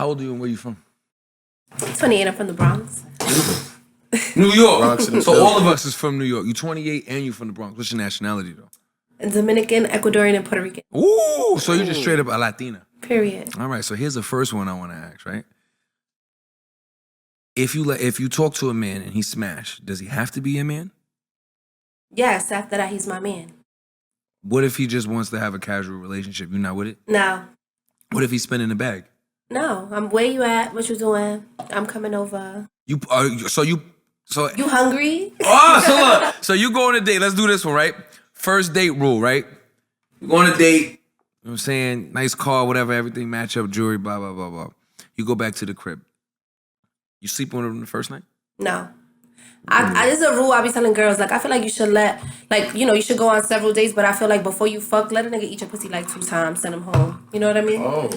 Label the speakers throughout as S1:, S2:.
S1: How old are you and where you from?
S2: 28, I'm from the Bronx.
S1: New York.
S3: Bronx
S1: So all of us is from New York. You 28 and you from the Bronx. What's your nationality though?
S2: Dominican, Ecuadorian, and Puerto Rican.
S1: Ooh, so you're just straight up a Latina.
S2: Period.
S1: All right, so here's the first one I want to ask, right? If you talk to a man and he smash, does he have to be a man?
S2: Yes, after that, he's my man.
S1: What if he just wants to have a casual relationship? You not with it?
S2: No.
S1: What if he's spinning the bag?
S2: No. Where you at? What you doing? I'm coming over.
S1: You
S2: You hungry?
S1: Oh, so look. So you go on a date. Let's do this one, right? First date rule, right? You go on a date. You know what I'm saying? Nice car, whatever, everything match up, jewelry, blah, blah, blah, blah. You go back to the crib. You sleep on him the first night?
S2: No. This is a rule I be telling girls. Like, I feel like you should you should go on several dates, but I feel like before you fuck, let a nigga eat your pussy like 2 times, send him home. You know what I mean?
S3: Oh.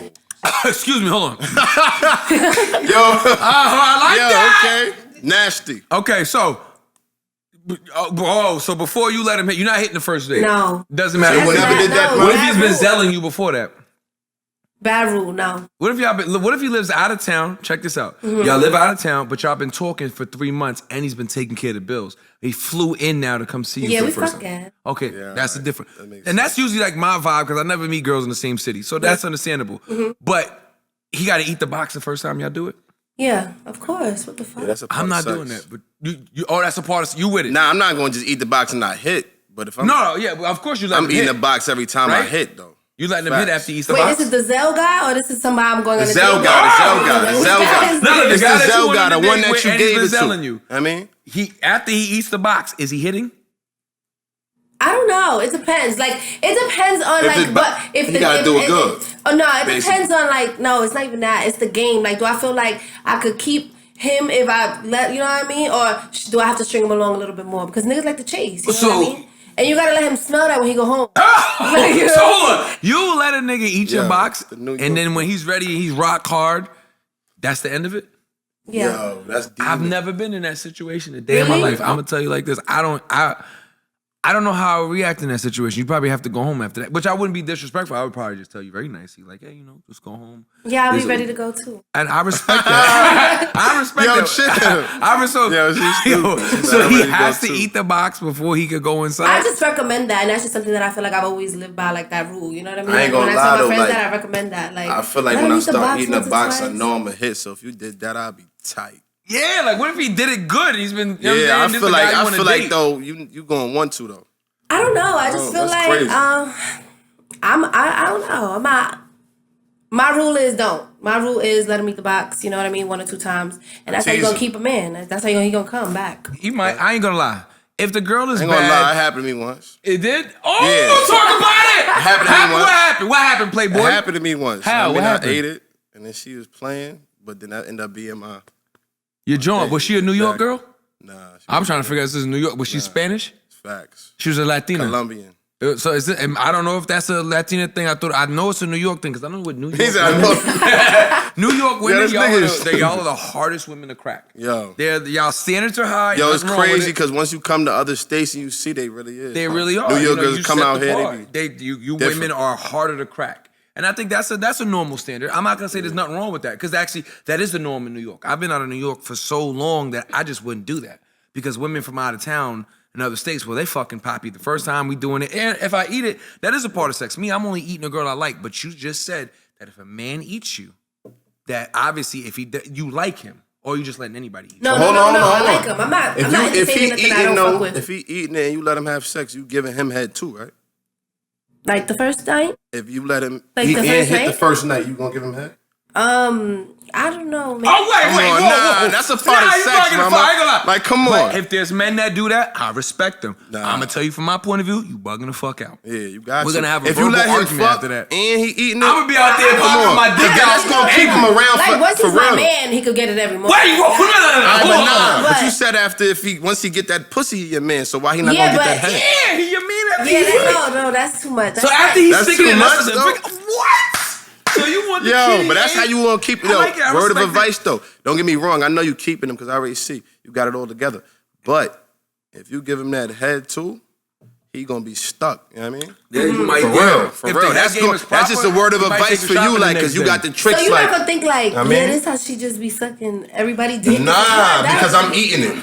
S1: Excuse me, hold on.
S3: I
S1: like that.
S3: Okay. Nasty.
S1: Okay, so before you let him hit, you're not hitting the first date.
S2: No.
S1: Doesn't matter.
S3: So whenever did that?
S1: What if he's been zelling you before that?
S2: Bad rule, no.
S1: What if he lives out of town? Check this out. Mm-hmm. Y'all live out of town, but y'all been talking for 3 months and he's been taking care of the bills. He flew in now to come see you for the first time. Okay, that's the difference. That's usually like my vibe because I never meet girls in the same city. So that's understandable. Mm-hmm. But he got to eat the box the first time y'all do it?
S2: Yeah, of course. What the fuck?
S3: Yeah,
S1: I'm not doing that. But that's a part of you with it.
S3: Nah, I'm not going to just eat the box and not hit. But if I'm
S1: of course you let him hit.
S3: I'm eating the box every time I hit though.
S1: You letting him hit after he eats the box?
S2: Wait, this is the Zell guy or this is somebody I'm going on a date?
S3: The Zell guy.
S1: No, the Zell guy,
S3: the one that you gave it to.
S1: You.
S3: I mean,
S1: after he eats the box, is he hitting?
S2: I don't know. It depends. Like, it depends on
S3: you gotta do it good.
S2: Depends on no, it's not even that. It's the game. Like, do I feel like I could keep him if I let, you know what I mean? Or do I have to string him along a little bit more? Because niggas like to chase, you know what I mean? And you gotta let him smell that when he go home.
S1: So hold on. You let a nigga eat your box, and then when he's ready, he's rock hard. That's the end of it?
S2: Yeah.
S3: Yo, that's deep.
S1: I've never been in that situation a day in my life. I'm gonna tell you like this. I don't know how I would react in that situation. You probably have to go home after that, which I wouldn't be disrespectful. I would probably just tell you very nicely, like, hey, just go home.
S2: Yeah, I'll be ready to go too.
S1: And I respect that. I respect that. So he has to eat the box before he could go inside?
S2: I just recommend that, and that's just something that I feel like I've always lived by, like that rule. You know what I mean?
S3: I ain't gonna
S2: when
S3: lie,
S2: I tell
S3: though,
S2: my friends
S3: like,
S2: that, I recommend that. Like,
S3: I feel like when I start eating the box, I know I'm a hit. So if you did that, I'd be tight.
S1: Yeah, like what if he did it good? He's been
S3: I feel like though you gonna want to though.
S2: I don't know. I just feel like
S3: crazy.
S2: I don't know. My rule is don't. My rule is let him eat the box. You know what I mean? 1 or 2 times, and that's how you gonna keep him in. That's how he gonna come back.
S1: He might. I ain't gonna lie. If the girl is
S3: I ain't
S1: bad,
S3: gonna lie, it happened to me once.
S1: It did? Oh,
S3: yeah.
S1: talk about it!
S3: It happened to me once.
S1: What happened? What happened, Playboy?
S3: It happened to me once.
S1: How? What happened?
S3: I ate it, and then she was playing, but then that ended up being my...
S1: Your joint. Was she a New York girl?
S3: Nah.
S1: I'm trying to figure out if this is New York. Was she Spanish?
S3: Facts.
S1: She was a Latina.
S3: Colombian.
S1: So is it, I don't know if that's a Latina thing. I know it's a New York thing because I know what New York. New York women, y'all are the hardest women to crack.
S3: Yo,
S1: y'all standards are high.
S3: Yo, it's crazy because once you come to other states and you see they really is.
S1: They really are.
S3: New Yorkers come out here.
S1: You women are harder to crack. And I think that's a normal standard. I'm not gonna say there's nothing wrong with that because actually that is the norm in New York. I've been out of New York for so long that I just wouldn't do that because women from out of town in other states, well, they fucking Papi the first time we doing it. And if I eat it, that is a part of sex. Me, I'm only eating a girl I like. But you just said that if a man eats you, that obviously if you like him, or you just letting anybody eat you.
S2: No, I like him. I'm not entertaining nothing I don't fuck with.
S3: If he eating it and you let him have sex, you giving him head too, right?
S2: Like the first night?
S3: If you let him
S2: hit
S3: the first night, you gonna give him head?
S2: I don't know, man.
S1: Oh, wait.
S3: Whoa. That's a part of sex, mama. Like, come on.
S1: But if there's men that do that, I respect them. Nah. I'm going to tell you from my point of view, you bugging the fuck out.
S3: Yeah, you got
S1: We're going to have a
S3: if you let him
S1: argument
S3: fuck
S1: after that.
S3: And he eating it,
S1: I'm going to be out there popping my dick out.
S3: That's going to keep him around
S2: like, once
S3: for
S2: he's my
S3: real.
S2: man, he could get it every morning.
S1: Wait,
S3: but you said after once he get that pussy, he your man. So why he not going to get that head?
S1: Yeah, he your man after
S2: no, that's too much.
S1: So after he's sticking it,
S3: what?
S1: So you want the
S3: but that's how you want to keep it. Word of advice, though. Don't get me wrong. I know you keeping them because I already see you got it all together. But if you give him that head, too, he gonna be stuck. You know what I mean?
S1: Yeah, you might.
S3: For real. That's just a word of advice for you, like, because you got the tricks.
S2: So you're
S3: like,
S2: not gonna think like,
S3: I mean,
S2: yeah, this how she just be sucking everybody dick.
S3: Nah, because I'm eating it.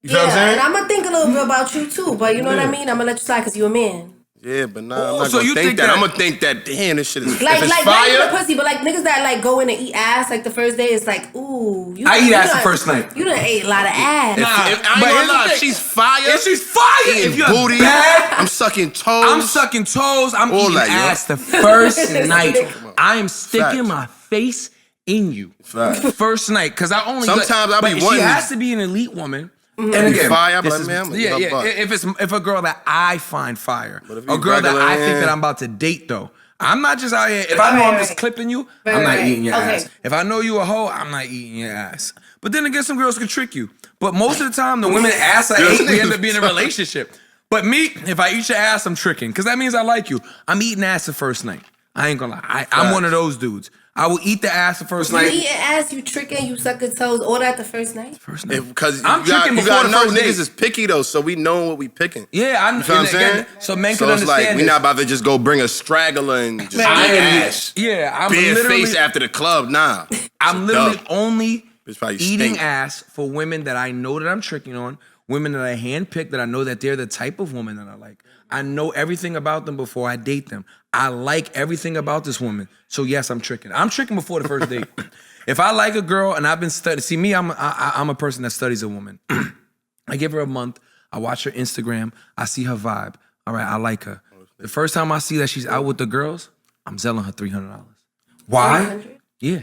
S3: You know what I'm saying?
S2: And I'm gonna think a little bit about you too, but you know what I mean? I'm gonna let you slide because you're a man.
S3: Yeah, but nah, I'm not gonna think that. I'm gonna think that, damn, this shit is
S2: like
S3: if it's
S2: not even
S3: fire.
S2: the pussy, but like niggas that like go in and eat ass like the first day, it's like, ooh.
S1: I eat ass the first night.
S2: You done ate a lot of ass.
S3: Nah, I ain't gonna lie, if she's fire.
S1: If she's fire, if you're
S3: booty,
S1: bad,
S3: I'm sucking toes.
S1: I'm
S3: all
S1: eating
S3: that,
S1: ass the first night. I am sticking
S3: Facts.
S1: my face in you.
S3: Facts.
S1: First night, because I only
S3: Sometimes I'll be
S1: but
S3: wanting.
S1: she has to be an elite woman.
S2: Mm-hmm.
S1: And again,
S3: fire,
S1: this
S3: but
S1: is,
S3: man,
S1: yeah. If a girl that I find fire,
S3: if
S1: a
S3: you
S1: girl that
S3: regular,
S1: I think that I'm about to date, though, I'm not just out here. If I know I'm just clipping you, I'm not eating your ass. If I know you a hoe, I'm not eating your ass. But then again, some girls can trick you. But most of the time, the women ass I ate, we end up being in a relationship. But me, if I eat your ass, I'm tricking, because that means I like you. I'm eating ass the first night. I ain't gonna lie. I'm one of those dudes. I will eat the ass the first night.
S2: You eating ass, you tricking, you sucking toes, all that the first night?
S1: First night.
S3: Because
S1: I'm tricking
S3: you
S1: before
S3: gotta
S1: the
S3: know
S1: first date.
S3: niggas is picky though, so we know what we picking.
S1: Yeah, I'm.
S3: You know what I'm saying?
S1: So men
S3: So
S1: can
S3: it's
S1: understand
S3: like we
S1: this.
S3: not about to just go bring a straggler and just eat ass.
S1: Yeah, I'm
S3: Bare
S1: literally.
S3: face after the club. Nah,
S1: I'm literally only
S3: It's probably
S1: eating
S3: stink.
S1: ass for women that I know that I'm tricking on, women that I handpick, that I know that they're the type of woman that I like. I know everything about them before I date them. I like everything about this woman. So yes, I'm tricking. I'm tricking before the first date. If I like a girl and I've been studying, see me, I'm a person that studies a woman. I give her a month. I watch her Instagram. I see her vibe. All right, I like her. The first time I see that she's out with the girls, I'm selling her $300. Why?
S2: 300?
S1: Yeah.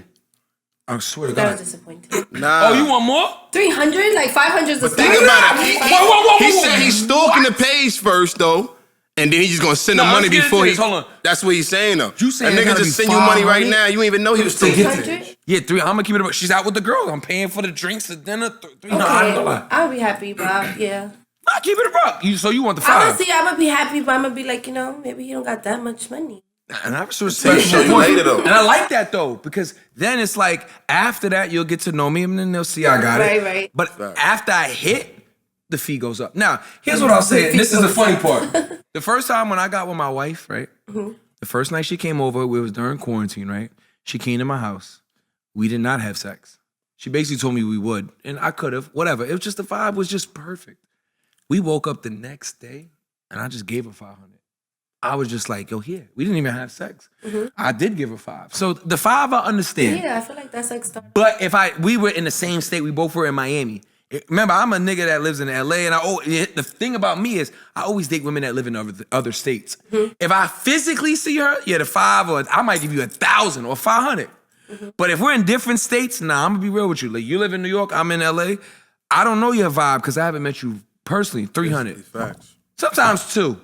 S1: I swear to
S2: That
S1: God.
S2: was disappointing.
S3: Nah.
S1: Oh, you want more?
S2: 300? Like 500 is the
S3: Think
S2: start.
S3: about it.
S1: Whoa.
S3: He said he's stalking the page first though, and then he's just gonna send the
S1: No,
S3: money
S1: let's get
S3: before
S1: into
S3: he.
S1: this. Hold on.
S3: That's what he's saying though.
S1: You saying
S3: a
S1: it
S3: nigga
S1: gotta
S3: just
S1: be
S3: send you money right
S1: 500?
S3: now. You ain't even know he was stalking.
S2: 300?
S1: Yeah, I'm gonna keep it up. She's out with the girl. I'm paying for the drinks, the dinner. $300.
S2: Okay, I'll be happy, but yeah.
S1: Nah, keep it a buck. So you want the
S2: I'm
S1: $5?
S2: gonna be happy, but I'm gonna be like, maybe he don't got that much money.
S1: And I respect
S3: show
S1: your
S3: you
S1: point.
S3: later, though.
S1: And I like that though, because then it's like after that you'll get to know me, and then they'll see I got it.
S2: Right.
S1: But after I hit, the fee goes up. Now, here's what I'll say. And this is the funny part. The first time when I got with my wife, right?
S2: Mm-hmm.
S1: The first night she came over, it was during quarantine, right? She came to my house. We did not have sex. She basically told me we would, and I could have, whatever. It was just the vibe was just perfect. We woke up the next day, and I just gave her $500. I was just like, yo, here. We didn't even have sex.
S2: Mm-hmm.
S1: I did give her $5. So the $5 I understand.
S2: Yeah, I feel like that's like start.
S1: But if we were in the same state, we both were in Miami. Remember, I'm a nigga that lives in LA, and the thing about me is I always date women that live in other states.
S2: Mm-hmm.
S1: If I physically see her, the $5, or I might give you $1,000 or $500.
S2: Mm-hmm.
S1: But if we're in different states, nah, I'm gonna be real with you. Like you live in New York, I'm in LA. I don't know your vibe because I haven't met you personally. $300,
S3: Facts.
S1: sometimes $2.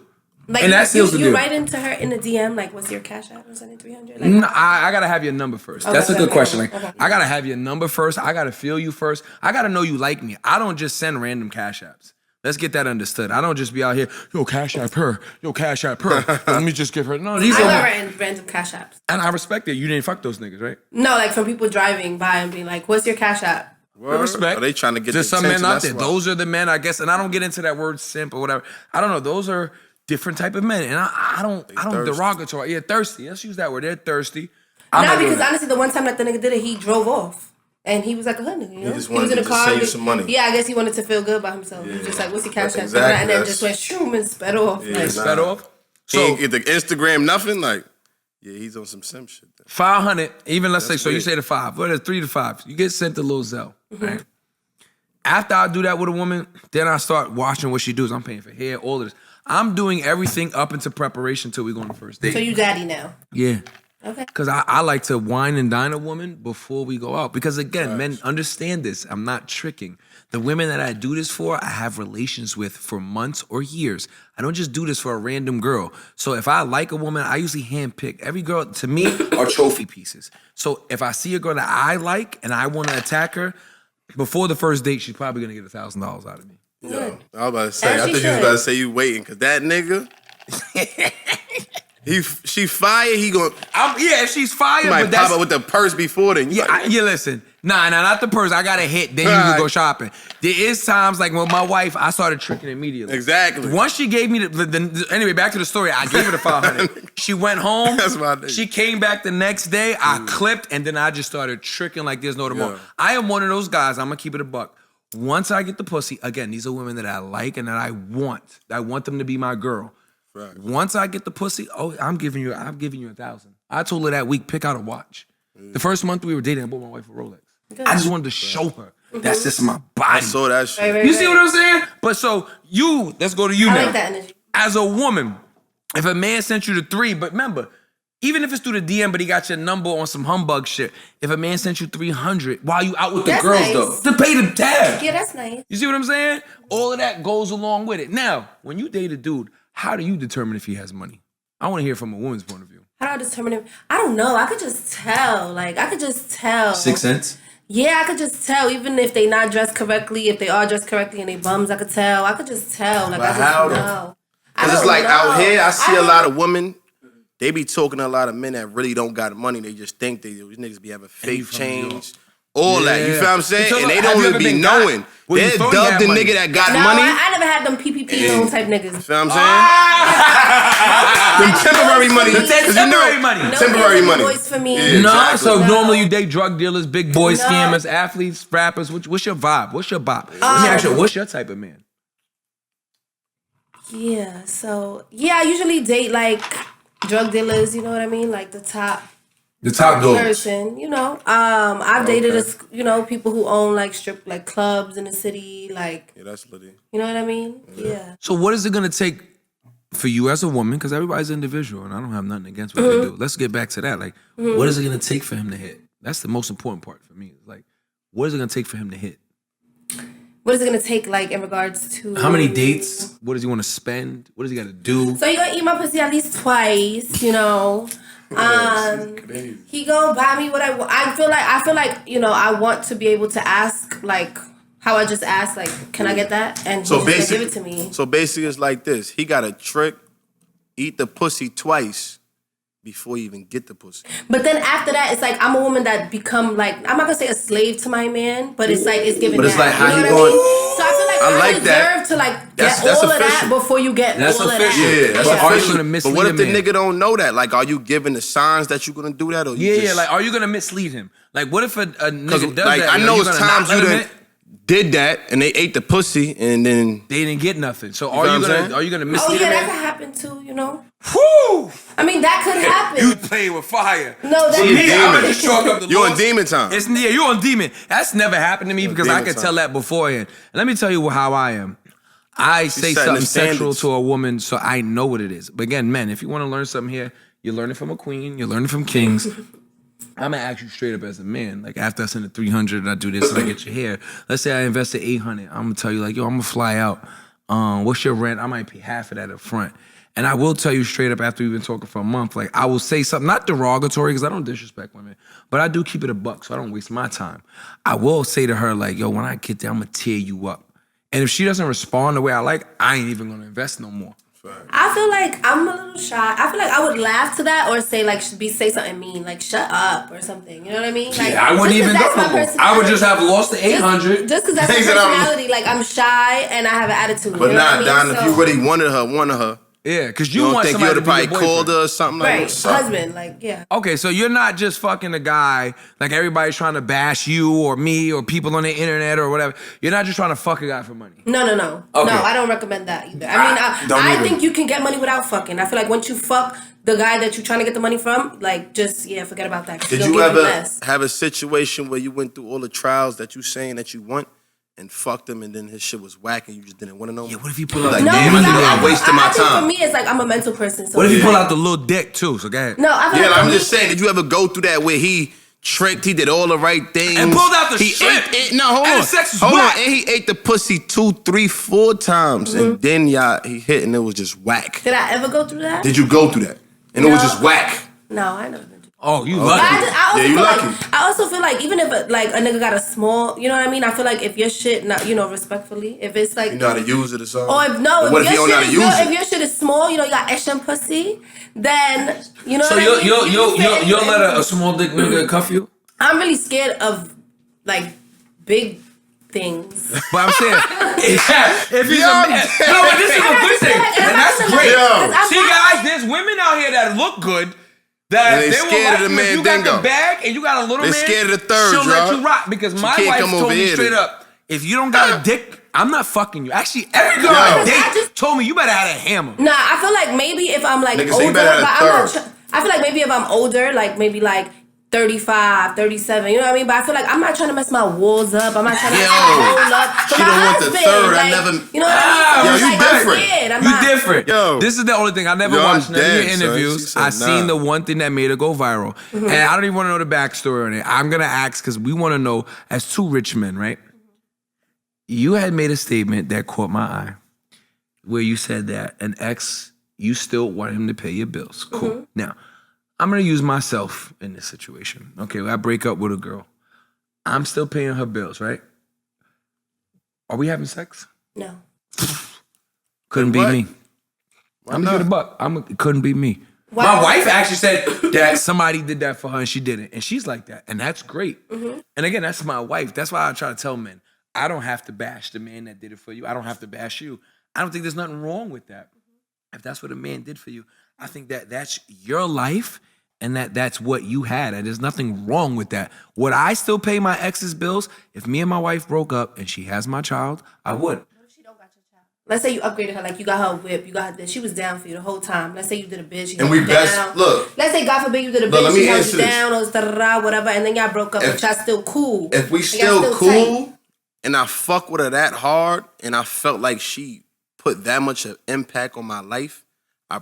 S2: Like
S1: And that seals the
S2: you
S1: deal.
S2: write into her in the DM, like, what's your cash app? Was it 300? Like,
S1: No, I gotta have your number first.
S2: Okay,
S1: That's a good
S2: okay,
S1: question. Like,
S2: okay.
S1: I gotta have your number first. I gotta feel you first. I gotta know you like me. I don't just send random cash apps. Let's get that understood. I don't just be out here, yo, cash app her. Yo, cash app her. Let me just give her. No, these
S2: I got
S1: are.
S2: random cash apps.
S1: And I respect it. You didn't fuck those niggas, right?
S2: No, like from people driving by and being like, what's your cash app?
S1: With respect.
S3: Are they trying to get
S1: Just
S3: the
S1: some men
S3: attention?
S1: out
S3: That's
S1: there.
S3: why.
S1: Those are the men, I guess. And I don't get into that word simp or whatever. I don't know. Those are different type of men. And I don't
S3: thirsty.
S1: derogatory. Yeah, thirsty. Let's use that word. They're thirsty.
S2: No, because honestly, the one time that the nigga did it, he drove off. And he was like a hood nigga, you know?
S3: just
S2: He was
S3: wanted
S2: in the
S3: to
S2: car.
S3: save some money.
S2: Yeah, I guess he wanted to feel good about himself. He was just like, what's your cash app?
S3: Exactly,
S2: And then
S3: that's-
S2: just went shoom and sped off.
S3: Yeah,
S2: like,
S3: nah.
S1: Sped off.
S3: He ain't get the Instagram, nothing. Like, yeah, he's on some sim shit. Then.
S1: 500, even let's say, so you
S3: weird.
S1: say the 5, what is 3 to 5? You get sent a little Zelle, right? After I do that with a woman, then I start watching what she does. I'm paying for hair, all of this. I'm doing everything up into preparation till we go on the first date.
S2: so you daddy now.
S1: Yeah.
S2: Okay.
S1: Because I like to wine and dine a woman before we go out. Because again, men understand this. I'm not tricking. The women that I do this for, I have relations with for months or years. I don't just do this for a random girl. So if I like a woman, I usually handpick. Every girl, to me, are trophy pieces. So if I see a girl that I like and I want to attack her, before the first date, she's probably going to get $1,000 out of me.
S3: Yo, I was about to say,
S2: As
S3: I
S2: she
S3: thought you was
S2: should.
S3: about to say you waiting, because that nigga, She fire. He going.
S1: Yeah, if she's fire,
S3: He might
S1: but that's
S3: pop up with the purse before then.
S1: yeah. Listen, nah, not the purse. I got a hit. Then you can go shopping. There is times like with my wife, I started tricking immediately.
S3: Exactly.
S1: Once she gave me anyway, back to the story. I gave her the 500. She went home.
S3: That's my nigga.
S1: She came back the next day. I clipped, and then I just started tricking like there's no tomorrow.
S3: Yeah.
S1: I am one of those guys. I'm gonna keep it a buck. Once I get the pussy, again, these are women that I like and that I want. I want them to be my girl.
S3: Right.
S1: Once I get the pussy, I'm giving you 1,000. I told her that week, pick out a watch. The first month we were dating, I bought my wife a Rolex.
S2: Good.
S1: I just wanted to show her that's just my body.
S3: I saw that shit.
S2: Right.
S1: You see what I'm saying? But so let's go to you now.
S2: I like that energy.
S1: As a woman, if a man sent you the 3, but remember, even if it's through the DM, but he got your number on some humbug shit. If a man sent you 300 while you out with the
S2: That's
S1: girls
S2: nice.
S1: though, to pay the tab.
S2: Yeah, that's nice.
S1: You see what I'm saying? All of that goes along with it. Now, when you date a dude, how do you determine if he has money? I want to hear from a woman's point of view.
S2: How do I determine it? I don't know. I could just tell. Like, I could just tell.
S1: 6 cents?
S2: Yeah, I could just tell. Even if they not dressed correctly, if they are dressed correctly and they bums, I could tell. I could just tell. Like,
S3: But
S2: I just
S3: how though?
S2: know.
S3: Because it's like out here, I see a lot of women. They be talking to a lot of men that really don't got money. They just think these niggas be having fake change. All that. You feel what I'm saying? And they don't even be knowing. They're dubbed the nigga that got money.
S2: I never had them PPP loan type niggas.
S3: You feel what I'm saying? Them temporary money.
S1: Temporary money.
S2: No
S3: Temporary money.
S2: Boys for me.
S3: Yeah.
S1: No,
S3: Exactly.
S1: so
S2: No.
S1: normally you date drug dealers, big boys,
S2: No.
S1: scammers, athletes, rappers. What's your vibe? What's your bop? Let me ask you, what's your type of man?
S2: Yeah, so I usually date like drug dealers, you know what I mean? Like the top
S1: The top dogs.
S2: person, you know. I've dated people who own like strip like clubs in the city, like
S3: Yeah, that's litty.
S2: you know what I mean? Yeah.
S1: So what is it gonna take for you as a woman? Because everybody's individual, and I don't have nothing against what they do. Let's get back to that. Like, what is it gonna take for him to hit? That's the most important part for me. Like, what is it gonna take for him to hit?
S2: What is it gonna take like in regards to
S1: How many dates? What does he want to spend? What does he got to do?
S2: So you gonna eat my pussy at least twice, you know. He gonna buy me what I want. I feel like you know I want to be able to ask like how I just asked like can I get that and
S3: So
S2: he's just
S3: basically,
S2: gonna give it to me.
S3: So basically, it's like this: he got a trick, eat the pussy twice before you even get the pussy.
S2: But then after that, it's like I'm a woman that become like I'm not gonna say a slave to my man, but it's like it's giving.
S3: But it's
S2: that,
S3: like how
S2: you know
S3: you
S2: what I
S3: going?
S2: mean? So I feel like I
S3: like
S2: deserve
S3: that.
S2: to like
S3: That's
S2: get all of
S3: official.
S2: that before you get
S1: That's
S2: all
S1: official.
S2: of that.
S3: Yeah, that's
S1: But are you
S3: official.
S1: gonna mislead
S3: But what if the
S1: a man?
S3: nigga don't know that? Like, are you giving the signs that you're gonna do that, or you just,
S1: Like, are you gonna mislead him? Like, what if a nigga does
S3: like
S1: that?
S3: I
S1: Yo,
S3: know
S1: you
S3: it's
S1: gonna not
S3: times
S1: let
S3: you
S1: him
S3: done
S1: in?
S3: did that and they ate the pussy and then
S1: They didn't get nothing. So
S3: know what I'm saying?
S1: are you gonna
S2: Oh
S1: mislead
S2: yeah,
S1: him?
S2: that could happen too. You know.
S1: Whew!
S2: I mean that could happen.
S1: You play with fire.
S2: No,
S1: For
S2: that
S1: me, I'm
S3: demon.
S1: gonna chalk up the
S3: you on
S1: loss.
S3: demon time.
S1: You're on demon. That's never happened to me because I
S3: demon
S1: could
S3: time.
S1: tell that beforehand. And let me tell you how I am. I say
S3: setting
S1: something
S3: the
S1: sexual
S3: standards.
S1: to a woman so I know what it is. But again, men, if you want to learn something here, you're learning from a queen, you're learning from kings. I'm gonna ask you straight up as a man. Like after I send the 300 and I do this and I get your hair. Let's say I invested 800. I'm gonna tell you like, yo, I'm gonna fly out. What's your rent? I might pay half of that up front. And I will tell you straight up after we've been talking for a month, like I will say something, not derogatory because I don't disrespect women, but I do keep it a buck so I don't waste my time. I will say to her like, yo, when I get there, I'm gonna tear you up. And if she doesn't respond the way I like, I ain't even gonna invest no more.
S2: I feel like I'm a little shy. I feel like I would laugh to that or say like say something mean, like shut up or something. You know what I mean? Like,
S1: Yeah, I wouldn't even go
S2: that's
S1: no
S2: my
S1: more. I would
S2: personality.
S1: just have lost the 800.
S2: Just because that's my
S3: Things that I'm-
S2: personality. Like I'm shy and I have an attitude.
S3: But
S2: you know
S3: nah,
S2: what I mean?
S3: Don, if you really wanted her,
S1: Yeah, because
S3: you
S1: you
S3: don't
S1: want
S3: think you
S1: somebody
S3: would
S1: to
S3: have
S1: be
S3: probably
S1: your boyfriend.
S3: called her or something like
S2: right,
S3: what's up?
S2: husband, like yeah.
S1: Okay, so you're not just fucking a guy, like everybody's trying to bash you or me or people on the internet or whatever. You're not just trying to fuck a guy for money.
S2: No.
S1: Okay.
S2: No, I don't recommend that either. I mean, I think you can get money without fucking. I feel like once you fuck the guy that you're trying to get the money from, like just forget about that.
S3: Did you ever have a situation where you went through all the trials that you saying that you want and fucked him and then his shit was whack and you just didn't want to know?
S1: Yeah, what if you pull out
S3: Like,
S2: No,
S3: damn,
S2: I
S3: I wasted my
S2: I think
S3: time.
S2: for me, it's like I'm a mental person. So
S1: What if you pull out the little dick too? So go ahead.
S2: No, I feel
S3: Yeah,
S2: like for
S3: I'm
S2: me,
S3: just saying, did you ever go through that where he tricked, he did all the right things.
S1: And pulled out the
S3: he
S1: shrimp.
S3: Hold
S1: And
S3: on.
S1: the sex was
S3: hold
S1: whack.
S3: on. And he ate the pussy 2, 3, 4 times. And then he hit and it was just whack.
S2: Did I ever go through that?
S3: Did you go through that? And it was
S2: No.
S3: just whack.
S2: No, I never been through
S1: Oh, you
S2: But
S1: lucky.
S2: I also feel like even if a nigga got a small, you know what I mean? I feel like if your shit not, respectfully, if it's like
S3: You know how to use it or something?
S2: or
S3: What if you don't know how to use it?
S2: If your shit is small, you got extra pussy, then you know
S1: So
S2: what I mean?
S1: you'll let a small dick nigga cuff you?
S2: I'm really scared of like big things.
S1: But I'm saying, if he's a man, no, but this is a good thing, and that's great. See, guys, there's women out here that look good. That
S3: they
S1: will
S3: scared of the
S1: you if you
S3: mandingo.
S1: got the bag and you got a little man.
S3: They scared of the third,
S1: she'll let you rock because my
S3: can't
S1: wife
S3: come
S1: told
S3: over
S1: me
S3: here
S1: straight
S3: to-
S1: up, if you don't got a dick, I'm not fucking you. Actually, every girl I date told me you better have a hammer.
S2: Nah, I feel like maybe if I'm like
S3: Nigga say
S2: older,
S3: you better
S2: but
S3: have
S2: I'm
S3: a
S2: not.
S3: third.
S2: I feel like maybe if I'm older, like maybe like 35, 37, you know what I mean? But I feel like I'm not trying to mess my walls up. I'm not trying to mess my whole up.
S3: She
S2: But my
S3: don't want the
S2: husband,
S3: third.
S2: like,
S3: I never.
S2: you know what I mean?
S3: Yo,
S2: It's
S3: you
S2: like,
S3: different.
S2: I'm scared. I'm
S1: You
S2: not.
S1: different.
S3: Yo.
S1: This is the only thing I never
S3: Yo, I'm
S1: watched none of your
S3: dead, son.
S1: interviews.
S3: She said,
S1: I seen
S3: nah.
S1: the one thing that made it go viral, and I don't even want to know the backstory on it. I'm gonna ask because we want to know as two rich men, right? You had made a statement that caught my eye, where you said that an ex, you still want him to pay your bills. Cool. Now, I'm gonna use myself in this situation. Okay, I break up with a girl. I'm still paying her bills, right? Are we having sex?
S2: No.
S1: Couldn't be
S3: What?
S1: me. I'm gonna get a buck. It couldn't be me.
S2: Why?
S1: My wife actually said that somebody did that for her and she didn't. And she's like that. And that's great. And again, that's my wife. That's why I try to tell men, I don't have to bash the man that did it for you. I don't have to bash you. I don't think there's nothing wrong with that. If that's what a man did for you, I think that that's your life and that's what you had. And there's nothing wrong with that. Would I still pay my ex's bills? If me and my wife broke up and she has my child, I would.
S2: Let's say you upgraded her, like you got her a whip, you got her this. She was down for you the whole time. Let's say you did a bitch, she
S3: And
S2: held
S3: we
S2: you
S3: best
S2: down.
S3: look.
S2: Let's say God forbid you did a
S3: Look, let
S2: bitch,
S3: me
S2: she held
S3: answer
S2: you
S3: this.
S2: down, or da-da-da, whatever, and then y'all broke up, but y'all still cool.
S3: If we
S2: And y'all
S3: still
S2: tight.
S3: cool and I fuck with her that hard and I felt like she put that much of impact on my life, I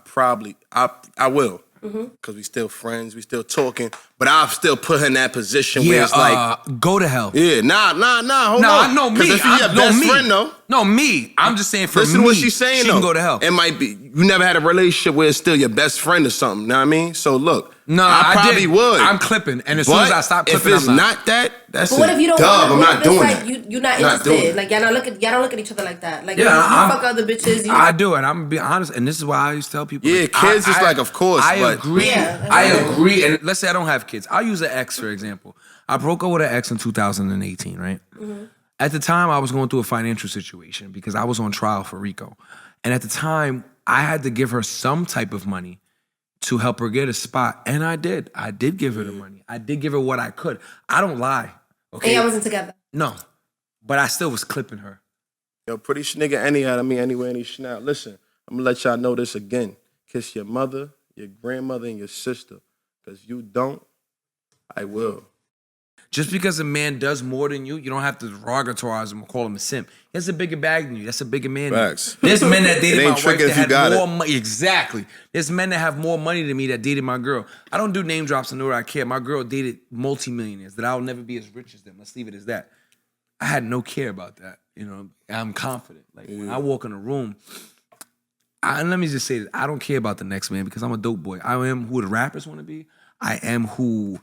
S3: will. Because we still friends, we still talking, but I'll still put her in that position where it's like,
S1: go to hell.
S3: yeah, nah, hold on.
S1: No, me.
S3: Because if you're your best friend, though,
S1: No, me. I'm just saying for
S3: listen
S1: me,
S3: to what she's saying,
S1: she
S3: though.
S1: can go to hell.
S3: It might be, you never had a relationship where it's still your best friend or something, know what I mean? So look,
S1: No,
S3: I probably
S1: did.
S3: would.
S1: I'm clipping, and as soon as I stop clipping,
S3: if it's
S1: I'm not.
S3: not that, that's
S2: But what if you don't
S3: dub. I'm
S2: what
S3: not
S2: if it's
S3: doing
S2: like
S3: that.
S2: you're not
S3: Not doing
S2: interested?
S3: it.
S2: Like y'all don't look at each other like that. Like
S1: Yeah,
S2: you
S1: I'm-
S2: fuck other bitches.
S1: I do, and I'm gonna be honest, and this is why I used to tell people.
S3: Yeah,
S1: like,
S3: kids is like, of course,
S1: I
S3: but-
S1: agree.
S2: Yeah,
S1: I agree. And let's say I don't have kids. I'll use an ex for example. I broke up with an ex in 2018, right? At the time, I was going through a financial situation because I was on trial for RICO, and at the time, I had to give her some type of money to help her get a spot, and I did. I did give her the money. I did give her what I could. I don't lie. Okay.
S2: And y'all wasn't together.
S1: No, but I still was clipping her.
S3: Yo, pretty nigga any out of me anywhere, any snap. Listen, I'm gonna let y'all know this again. Kiss your mother, your grandmother, and your sister. Because you don't, I will.
S1: Just because a man does more than you, you don't have to derogatorize him or call him a simp. He has a bigger bag than you. That's a bigger man than you.
S3: Facts.
S1: There's men that dated
S3: It
S1: my
S3: ain't
S1: wife
S3: tricking
S1: that
S3: if you
S1: had
S3: got
S1: more
S3: it.
S1: money. Exactly. There's men that have more money than me that dated my girl. I don't do name drops and nor I care. My girl dated multimillionaires that I'll never be as rich as them. Let's leave it as that. I had no care about that. You know, I'm confident. Like when I walk in a room, and let me just say this, I don't care about the next man because I'm a dope boy. I am who the rappers want to be. I am who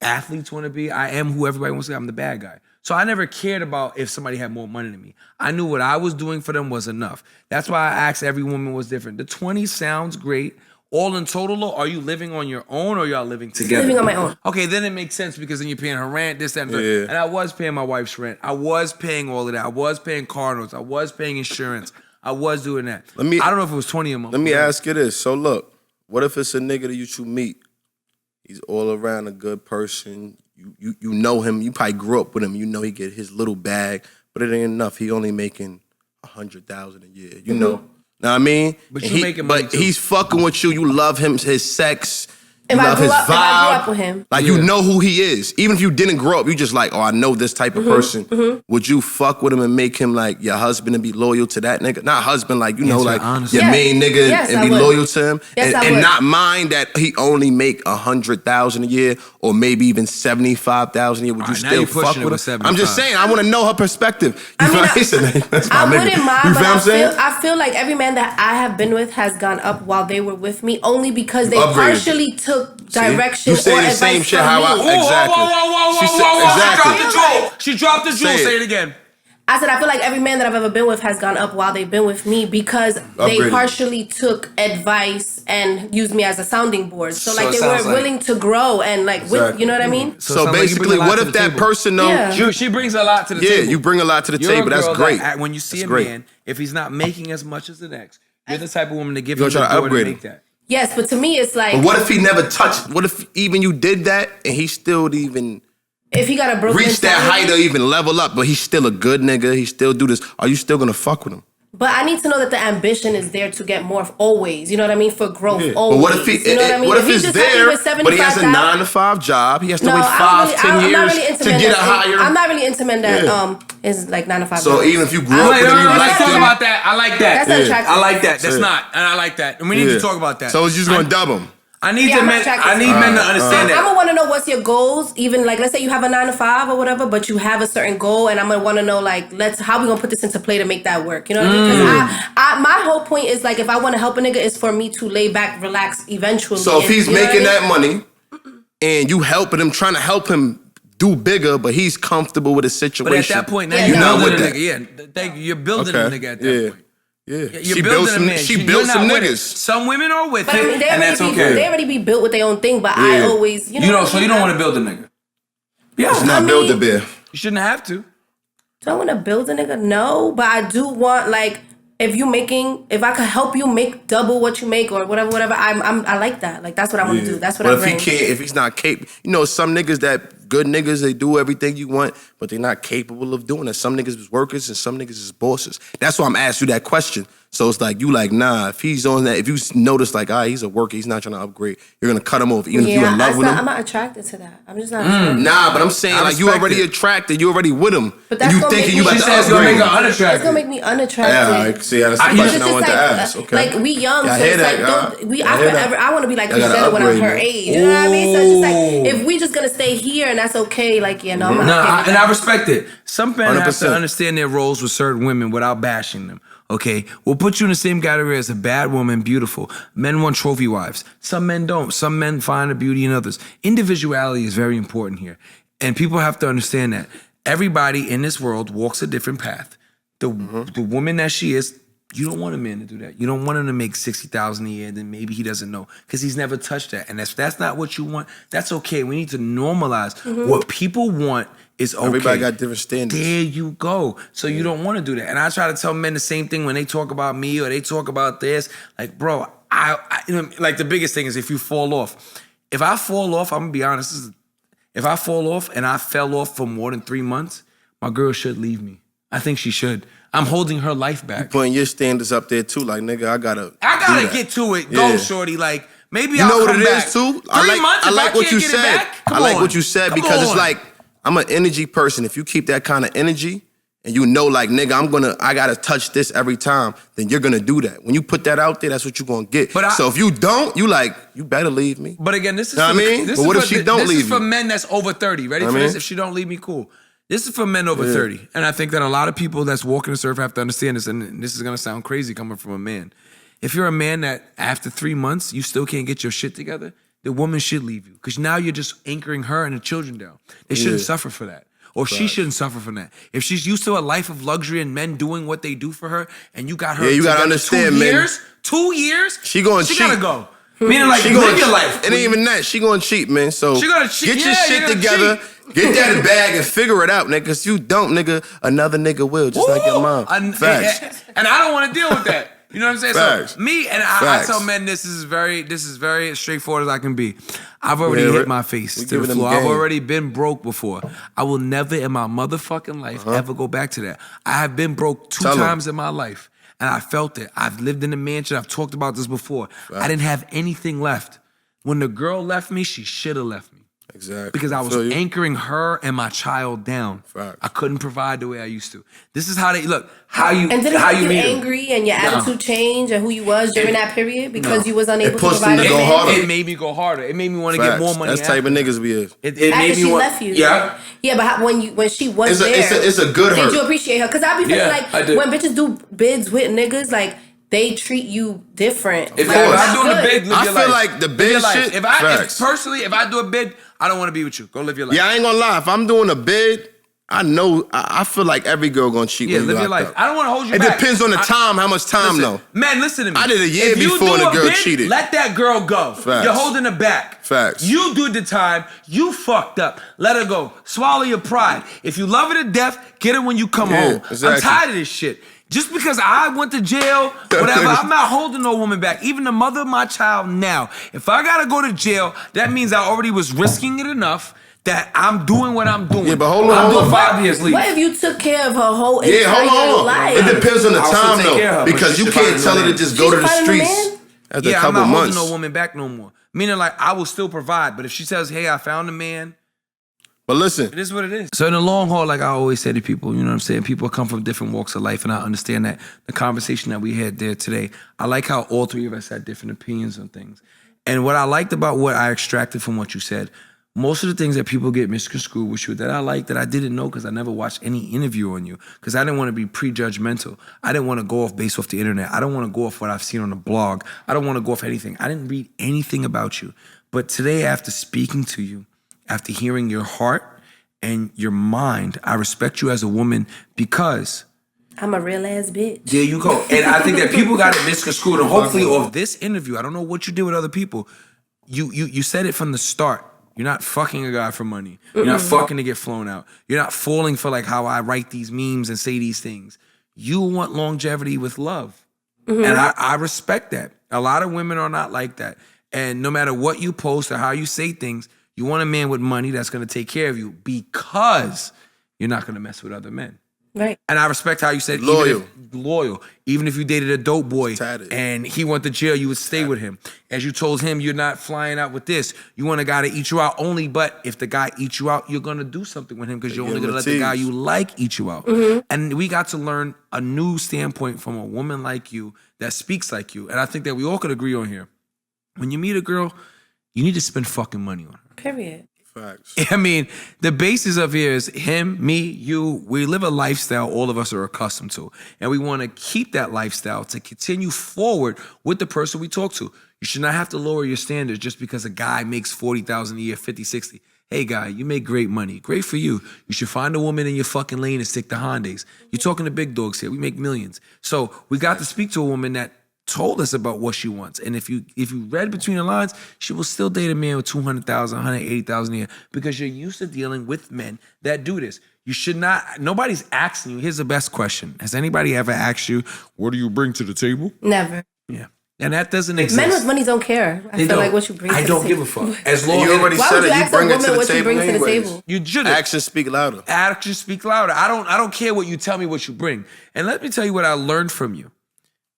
S1: athletes want to be. I am who everybody wants to be. I'm the bad guy. So I never cared about if somebody had more money than me. I knew what I was doing for them was enough. That's why I asked every woman was different. The 20 sounds great. All in total, are you living on your own or y'all living together?
S2: Living on my own.
S1: Okay, then it makes sense because then you're paying her rent, this, that, and the third.
S3: Yeah.
S1: And I was paying my wife's rent. I was paying all of that. I was paying car notes. I was paying insurance. I was doing that. I don't know if it was 20 a month.
S3: Let me ask you this. So look, what if it's a nigga that you meet? He's all around a good person. You know him. You probably grew up with him. You know he get his little bag, but it ain't enough. He only making $100,000 a year. You know what I mean?
S1: But
S3: And
S1: you making money too.
S3: he's fucking with you. You love him, his sex. You
S2: If I
S3: love
S2: grew
S3: his
S2: up- if I
S3: vibe.
S2: grew up with him.
S3: Like you know who he is. Even if you didn't grow up, you just like, oh, I know this type of person. Would you fuck with him and make him like your husband and be loyal to that nigga? Not husband, like you know,
S1: Answer
S3: like
S1: honestly.
S3: your
S2: Yes.
S3: main nigga
S2: Yes,
S3: and
S2: I
S3: be
S2: would.
S3: loyal to him,
S2: Yes, I
S3: and
S2: would.
S3: not mind that he only make $100,000 a year or maybe even $75,000 a year. Would you
S1: All right, now
S3: still
S1: you
S3: fuck
S1: pushing it
S3: with
S1: with
S3: him? I'm just
S1: 75.
S3: saying, I want to know her perspective. You
S2: I mean,
S3: feel me? That's my
S2: I
S3: nigga.
S2: wouldn't mind,
S3: You
S2: but
S3: feel what I'm saying?
S2: I feel like every man that I have been with has gone up while they were with me only because they
S3: Upgraded.
S2: partially took took direction
S3: You say
S2: or
S3: the
S2: advice
S3: same shit
S2: from
S3: how
S2: me.
S3: I exactly.
S1: Whoa. She dropped the jewel.
S2: Like,
S1: Say it again.
S2: I said I feel like every man that I've ever been with has gone up while they've been with me because they
S3: Upgraded.
S2: partially took advice and used me as a sounding board. So like
S1: it
S2: they
S1: sounds
S2: weren't willing to grow and like with, you know what I mean?
S1: it
S3: So
S1: sounds like you
S3: basically,
S1: bring a lot
S3: what
S1: to
S3: if
S1: the
S3: that
S1: table.
S3: person know?
S2: Yeah.
S1: She brings a lot to the
S3: Yeah,
S1: table.
S3: you bring a lot to the
S1: You're
S3: table.
S1: a
S3: That's
S1: girl
S3: great.
S1: that, when you see
S3: That's
S1: a
S3: great.
S1: man, if he's not making as much as the next, you're the type of woman to give
S3: You're
S1: him the
S3: gonna try to
S1: door to
S3: upgrade
S1: make
S3: him.
S1: that.
S2: Yes, but to me it's like
S3: But what if he never touched? What if even you did that and he still didn't even
S2: if he got a broken
S3: reach that
S2: mentality-
S3: height or even level up? But he's still a good nigga. He still do this. Are you still gonna fuck with him?
S2: But I need to know that the ambition is there to get more always. You know what I mean? For growth always.
S3: But what if he?
S2: You know what I mean?
S3: What if
S2: he's
S3: it's
S2: just happy
S3: there?
S2: with
S3: But he has a
S2: 75,000
S3: 9 to 5 job. He has to
S2: No,
S3: wait 5, 10
S2: I'm not
S3: years
S2: really into
S3: to
S2: men
S3: get a
S2: that's
S3: higher.
S2: I'm not really into men that
S3: Yeah.
S2: is like 9 to 5.
S3: So
S2: jobs.
S3: even if you grew up with him, you
S1: Let's
S3: liked
S1: talk
S3: him.
S1: about that. I like that.
S2: That's unattractive.
S1: I like that. That's
S3: Yeah.
S1: not, and I like that. And we need to talk about that.
S3: So it's just gonna dub him.
S1: I need
S2: Yeah,
S1: the
S2: I'm
S1: men.
S2: attracted
S1: I need
S2: to
S1: men to understand
S2: I'm
S1: that.
S2: gonna want to know what's your goals. Even like, let's say you have a 9 to 5 or whatever, but you have a certain goal, and I'm gonna want to know like, how we gonna put this into play to make that work. You know what I mean? Because my whole point is like, if I want to help a nigga, is for me to lay back, relax, eventually.
S3: So if
S2: and-
S3: he's
S2: you know what I
S3: making
S2: mean?
S3: that money and you helping him, trying to help him do bigger, but he's comfortable with his situation.
S1: But at that point, now
S2: Yeah,
S1: you're
S2: no.
S1: building a
S3: With that.
S1: nigga. Yeah, thank you. You're building a nigga at that
S3: yeah.
S1: point.
S3: Yeah.
S1: You're
S3: She built
S1: building a
S3: some.
S1: man.
S3: She
S1: You're
S3: built
S1: not
S3: some
S1: with it.
S3: niggas.
S1: Some women are with
S2: But I mean,
S1: it, and that's okay.
S2: They already be built with their own thing. But I
S3: Yeah.
S2: always, you know,
S1: You know,
S2: what I
S1: so you
S2: mean?
S1: don't want to build a nigga. Yeah,
S3: It's not
S2: I
S3: build a
S2: mean-
S3: bear.
S1: you shouldn't have to.
S2: Do I want to build a nigga? No, but I do want like if I could help you make double what you make or whatever, I like that. Like that's what I want to do. That's what
S3: But
S2: I
S3: if
S2: bring.
S3: he can't, if he's not capable, you know, some niggas that good niggas, they do everything you want, but they're not capable of doing it. Some niggas is workers and some niggas is bosses. That's why I'm asking you that question. So it's like you like, nah, if he's on that, if you notice like, he's a worker, he's not trying to upgrade, you're gonna cut him off, even if you're in love with him.
S2: I'm not attracted to that. I'm just not. attracted.
S3: Nah, but I'm saying
S1: I
S3: like you
S1: respect
S3: already
S1: it.
S3: attracted, you already with him,
S2: But
S3: and
S2: that's
S3: you
S2: gonna
S3: thinking
S2: make
S3: you
S2: me-
S3: about
S1: She
S3: to
S1: says it's gonna make
S3: upgrade.
S1: her
S2: It's
S1: unattractive.
S2: gonna make me unattractive.
S3: Yeah, see, that's the
S1: I-
S3: question I
S2: It's
S3: want
S2: just
S3: to
S2: like,
S3: ask. Okay,
S2: like we young,
S3: Yeah, I
S2: so
S3: hear
S2: it's
S3: that,
S2: like
S3: y'all.
S2: we
S3: I hear that.
S2: I want to be like
S3: I gotta
S2: Christina when I'm
S3: upgrade,
S2: her
S3: man.
S2: age. You know what I mean? So it's just like
S1: Ooh.
S2: if we just gonna stay here and that's okay, like I'm not.
S1: No,
S2: okay with
S1: and
S2: that.
S1: I respect it. Some men have to
S3: 100%.
S1: understand their roles with certain women without bashing them. Okay, we'll put you in the same category as a bad woman, beautiful. Men want trophy wives. Some men don't. Some men find the beauty in others. Individuality is very important here, and people have to understand that everybody in this world walks a different path. The woman that she is, you don't want a man to do that. You don't want him to make $60,000 a year, then maybe he doesn't know because he's never touched that. And that's not what you want. That's okay. We need to normalize what people want. Is okay.
S3: Everybody got different standards.
S1: There you go. So you don't want to do that. And I try to tell men the same thing when they talk about me or they talk about this. Like, bro, I you know, like the biggest thing is if you fall off. If I fall off, I'm gonna be honest. If I fall off and I fell off for more than 3 months, my girl should leave me. I think she should. I'm holding her life back.
S3: Putting your standards up there too, like nigga, I gotta do that.
S1: get to it. Go,
S3: Yeah.
S1: shorty. Like maybe
S3: You
S1: I'll
S3: know what
S1: come
S3: it
S1: back.
S3: is too?
S1: 3
S3: I like
S1: months.
S3: I
S1: if
S3: like
S1: I
S3: what
S1: can't
S3: you
S1: get
S3: said.
S1: It back, come
S3: I like
S1: on.
S3: what you said
S1: Come
S3: because it's
S1: on.
S3: like I'm an energy person. If you keep that kind of energy and you know like nigga, I gotta touch this every time, then you're gonna do that. When you put that out there, that's what you're gonna get.
S1: But
S3: so if you don't, you like, you better leave me.
S1: But again, this is
S3: Know
S1: for
S3: what I
S1: the-
S3: mean?
S1: this
S3: But
S1: is
S3: what if
S1: for
S3: she
S1: the-
S3: don't
S1: this
S3: leave
S1: is for
S3: you?
S1: men that's over 30. Ready
S3: Know
S1: for
S3: what I
S1: this?
S3: mean?
S1: If she don't leave me, cool. This is for men over 30. And I think that a lot of people that's walking this earth have to understand this, and this is gonna sound crazy coming from a man. If you're a man that after 3 months you still can't get your shit together, the woman should leave you. Because now you're just anchoring her and the children down. They shouldn't suffer for that. Or she shouldn't suffer from that. If she's used to a life of luxury and men doing what they do for her, and you got her
S3: Yeah, you gotta
S1: together
S3: understand,
S1: 2
S3: men.
S1: years, 2 years,
S3: She gonna
S1: she
S3: cheat.
S1: gotta go. Meaning like,
S3: She
S1: live
S3: gonna
S1: your life.
S3: It ain't even that. She gonna cheat, man. So
S1: She gonna cheat.
S3: get your
S1: Yeah,
S3: shit
S1: you're gonna
S3: together.
S1: cheat.
S3: Get that bag and figure it out, nigga. Cause you don't, nigga, another nigga will, just like your mom. Facts.
S1: And I don't want to deal with that. You know what I'm saying?
S3: Facts.
S1: So me and I
S3: Facts.
S1: tell men this is very straightforward as I can be. I've already
S3: Yeah,
S1: hit my face
S3: we
S1: to the
S3: giving them
S1: floor. I've
S3: game.
S1: already been broke before. I will never in my motherfucking life ever go back to that. I have been broke 2
S3: Tell 'em.
S1: times in my life. And I felt it. I've lived in a mansion. I've talked about this before. I didn't have anything left. When the girl left me, she should have left me.
S3: Exactly.
S1: Because I was
S3: Feel you.
S1: anchoring her and my child down.
S3: Facts.
S1: I couldn't provide the way I used to. This is how they look. How you
S2: And did it
S1: how
S2: make you
S1: meet 'em.
S2: angry and your attitude change and who you was during that period because you was unable to
S3: pushed
S2: provide
S3: them
S2: a
S3: to go
S2: man?
S3: harder.
S1: It made me go harder. It made me want to get
S3: Facts.
S1: more money.
S3: That's the type of niggas we is.
S1: It
S2: After
S1: made me
S2: she
S1: want.
S2: left you.
S1: Yeah.
S2: Yeah, but when she was
S3: It's
S2: there,
S3: a good hurt.
S2: did you appreciate her? Because I be feeling
S1: Yeah, I
S2: like
S1: did.
S2: when bitches do bids with niggas, like they treat you different.
S1: If
S2: Like,
S1: I'm doing
S2: good.
S1: a bid, live
S3: I
S1: your
S3: feel
S1: life.
S3: like the
S1: Live
S3: bid
S1: your life.
S3: shit.
S1: If
S3: facts.
S1: personally, if I do a bid, I don't want to be with you. Go live your life.
S3: Yeah, I ain't gonna lie. If I'm doing a bid, I know I feel like every girl gonna cheat.
S1: Yeah,
S3: when you
S1: live your
S3: locked
S1: life.
S3: up.
S1: I don't want to hold you
S3: It
S1: back.
S3: depends on the time. How much time
S1: Listen,
S3: though?
S1: man, listen to me.
S3: I did a year
S1: If you
S3: before
S1: do
S3: the
S1: a
S3: girl
S1: bid,
S3: cheated.
S1: Let that girl go.
S3: Facts.
S1: You're holding her back.
S3: Facts.
S1: You do the time. You fucked up. Let her go. Swallow your pride. If you love her to death, get her when you come home.
S3: Exactly.
S1: I'm tired of this shit. Just because I went to jail, whatever, I'm not holding no woman back. Even the mother of my child now. If I gotta go to jail, that means I already was risking it enough that I'm doing what I'm doing.
S3: Yeah, but hold on,
S1: I'm
S3: hold
S1: doing
S3: on.
S1: 5 years leave.
S2: What if you took care of her whole
S3: Yeah,
S2: entire
S3: hold on.
S2: life?
S3: It depends on the
S1: I'll still
S3: time
S1: take care of
S3: though,
S1: her, but
S3: because
S1: she
S3: you
S1: should find
S3: can't tell her
S1: another
S3: to just
S2: man.
S3: go to the
S2: She's finding a
S3: streets
S2: man?
S3: after a
S1: Yeah, I'm
S3: couple
S1: not
S3: months.
S1: holding no woman back no more. Meaning, like, I will still provide, but if she says, "Hey, I found a man,"
S3: But listen,
S1: it is what it is. So in the long haul, like I always say to people, you know what I'm saying? People come from different walks of life, and I understand that. The conversation that we had there today, I like how all three of us had different opinions on things. And what I liked about what I extracted from what you said, most of the things that people get misconstrued with you that I like that I didn't know because I never watched any interview on you because I didn't want to be prejudgmental. I didn't want to go off based off the internet. I don't want to go off what I've seen on the blog. I don't want to go off anything. I didn't read anything about you. But today, after speaking to you, after hearing your heart and your mind, I respect you as a woman because
S2: I'm a real ass bitch.
S1: there you go. And I think that people got it misconstrued. And hopefully off this interview, I don't know what you did with other people. You said it from the start. You're not fucking a guy for money. You're not fucking to get flown out. You're not falling for like how I write these memes and say these things. You want longevity with love. And I respect that. A lot of women are not like that. And no matter what you post or how you say things, you want a man with money that's going to take care of you because you're not going to mess with other men.
S2: Right.
S1: And I respect how you said loyal. Even if you dated a dope boy and he went to jail, you would stay with him. As you told him, you're not flying out with this. You want a guy to eat you out only, but if the guy eats you out, you're going to do something with him because you're only going to let the guy you like eat you out. And we got to learn a new standpoint from a woman like you that speaks like you. And I think that we all could agree on here. When you meet a girl, you need to spend fucking money on her.
S2: Period.
S3: facts.
S1: I mean, the basis of here is him, me, you. We live a lifestyle all of us are accustomed to. And we want to keep that lifestyle to continue forward with the person we talk to. You should not have to lower your standards just because a guy makes $40,000 a year, 50, 60. Hey, guy, you make great money. Great for you. You should find a woman in your fucking lane and stick to Hondas. You're talking to big dogs here. We make millions. So we got to speak to a woman that told us about what she wants. And if you read between the lines, she will still date a man with $200,000, $180,000 a year because you're used to dealing with men that do this. You should not, nobody's asking you. Here's the best question. Has anybody ever asked you, what do you bring to the table?
S2: Never.
S1: Yeah. And that doesn't exist.
S2: Men with money don't care. I feel like what you bring to the table.
S1: I don't give a fuck. As long
S3: You already
S2: Why
S3: said
S2: would you
S3: it. You
S2: ask a
S3: bring it
S2: woman
S3: to the
S2: what you
S3: table
S2: bring to the
S3: anyways.
S2: table?
S1: you should
S3: Actions speak louder.
S1: Actions speak louder. I don't care what you tell me what you bring. And let me tell you what I learned from you.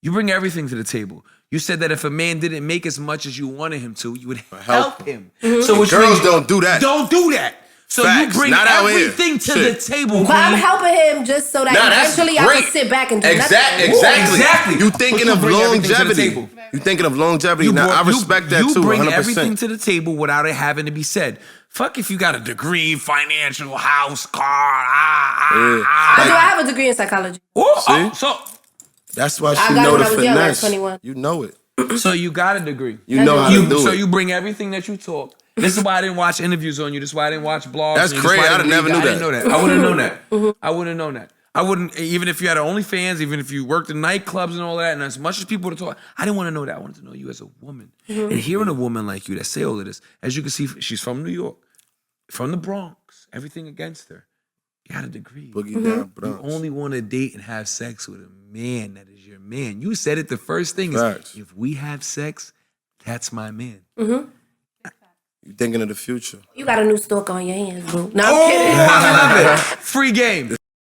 S1: You bring everything to the table. You said that if a man didn't make as much as you wanted him to, you would help him. So which
S3: Girls
S1: means
S3: don't do that.
S1: Don't do that. So
S3: Facts.
S1: you bring
S3: Not out here.
S1: everything to
S3: Shit.
S1: the table.
S2: But I'm
S1: queen.
S2: helping him just so that
S3: that's
S2: eventually I
S3: great.
S2: can sit back and do nothing.
S3: Exactly. You
S1: But
S3: thinking
S1: you
S3: of
S1: bring everything to the
S3: longevity.
S1: table.
S3: You thinking of longevity.
S1: You
S3: Now,
S1: brought-
S3: I respect that
S1: you
S3: too,
S1: bring
S3: 100%.
S1: everything to the table without it having to be said. Fuck if you got a degree, financial, house, car,
S2: I do. I have a degree in psychology.
S1: So
S3: That's why
S2: I
S3: she
S2: got it
S3: know
S2: when
S3: the
S2: I was young, at
S3: finesse.
S2: 21.
S3: You know it.
S1: So you got a degree.
S3: You know how to do
S1: So
S3: it.
S1: you bring everything that you talk. This is why I didn't watch interviews on you. This is why I didn't watch blogs.
S3: That's
S1: on you. This is
S3: crazy.
S1: why
S3: I
S1: didn't
S3: never
S1: read-
S3: knew
S1: I didn't know that. I wouldn't have known that. I wouldn't have known that. I wouldn't, even if you had OnlyFans, even if you worked in nightclubs and all that, and as much as people would talk, I didn't want to know that. I wanted to know you as a woman. And hearing a woman like you that say all of this, as you can see, she's from New York, from the Bronx, everything against her. You got a degree.
S3: Boogie down,
S1: You
S3: Bronx.
S1: only want to date and have sex with a man that is your man. You said it the first thing is,
S3: Facts.
S1: if we have sex, that's my man.
S3: You thinking of the future.
S2: You got a new stalker on your hands, boo. No, I'm kidding.
S1: I love it. Free game.